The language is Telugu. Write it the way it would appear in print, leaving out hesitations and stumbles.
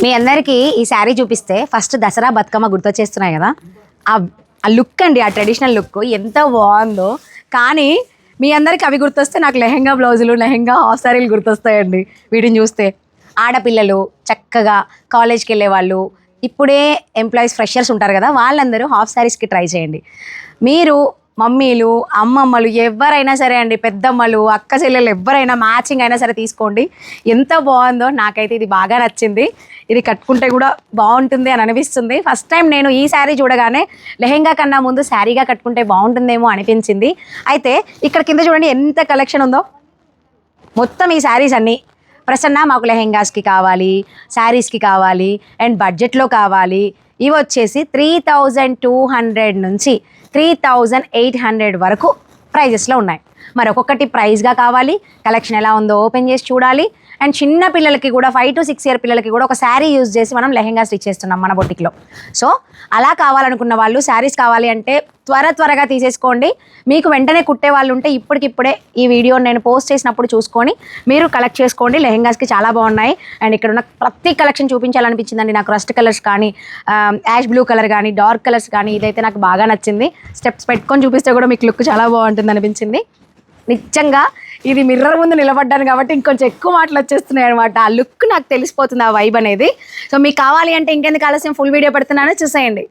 మీ అందరికీ ఈ శారీ చూపిస్తే ఫస్ట్ దసరా బతుకమ్మ గుర్తొచ్చేస్తున్నాయి కదా. ఆ లుక్ అండి, ఆ ట్రెడిషనల్ లుక్ ఎంత బాగుందో. కానీ మీ అందరికి అవి గుర్తొస్తే నాకు లెహెంగా బ్లౌజులు, లెహెంగా హాఫ్ శారీలు గుర్తొస్తాయండి వీటిని చూస్తే. ఆడపిల్లలు చక్కగా కాలేజ్కి వెళ్ళే వాళ్ళు, ఇప్పుడే ఎంప్లాయీస్ ఫ్రెషర్స్ ఉంటారు కదా, వాళ్ళందరూ హాఫ్ శారీస్కి ట్రై చేయండి. మీరు మమ్మీలు, అమ్మమ్మలు ఎవరైనా సరే అండి, పెద్దమ్మలు, అక్క చెల్లెలు ఎవరైనా మ్యాచింగ్ అయినా సరే తీసుకోండి. ఎంత బాగుందో, నాకైతే ఇది బాగా నచ్చింది. ఇది కట్టుకుంటే కూడా బాగుంటుంది అని అనిపిస్తుంది. ఫస్ట్ టైం నేను ఈ శారీ చూడగానే లెహెంగా కన్నా ముందు శారీగా కట్టుకుంటే బాగుంటుందేమో అనిపించింది. అయితే ఇక్కడ కింద చూడండి ఎంత కలెక్షన్ ఉందో. మొత్తం ఈ శారీస్ అన్నీ ప్రసన్న మాకు లెహెంగాస్కి కావాలి, శారీస్కి కావాలి అండ్ బడ్జెట్లో కావాలి. ఇవి వచ్చేసి 3200 నుంచి 3800 వరకు ప్రైజెస్లో ఉన్నాయి. మరి ఒక్కొక్కటి ప్రైస్గా కావాలి, కలెక్షన్ ఎలా ఉందో ఓపెన్ చేసి చూడాలి. అండ్ చిన్న పిల్లలకి కూడా 5 to 6 year పిల్లలకి కూడా ఒక శారీ యూజ్ చేసి మనం లెహెంగా స్టిచ్ చేస్తున్నాం మన బొటిక్లో. సో అలా కావాలనుకున్న వాళ్ళు, శారీస్ కావాలి అంటే త్వరగా తీసేసుకోండి. మీకు వెంటనే కుట్టే వాళ్ళు ఉంటే ఇప్పటికిప్పుడే ఈ వీడియో నేను పోస్ట్ చేసినప్పుడు చూసుకొని మీరు కలెక్ట్ చేసుకోండి. లెహెంగాస్కి చాలా బాగున్నాయి. అండ్ ఇక్కడ ఉన్న ప్రతి కలెక్షన్ చూపించాలనిపించిందండి నాకు. రస్ట్ కలర్స్ కానీ, యాష్ బ్లూ కలర్ కానీ, డార్క్ కలర్స్ కానీ, ఇదైతే నాకు బాగా నచ్చింది. స్టెప్స్ పెట్టుకొని చూపిస్తే కూడా మీకు లుక్ చాలా బాగుంటుంది అనిపించింది. నిజంగా ఇది మిర్రర్ ముందు నిలబడ్డాను కాబట్టి ఇంకొంచెం ఎక్కువ మాటలు వచ్చేస్తున్నాయి అనమాట. ఆ లుక్ నాకు తెలిసిపోతుంది, ఆ వైబ్ అనేది. సో మీకు కావాలి అంటే ఇంకెందుకు ఆలస్యం, ఫుల్ వీడియో పెడుతున్నాను, చూసేయండి.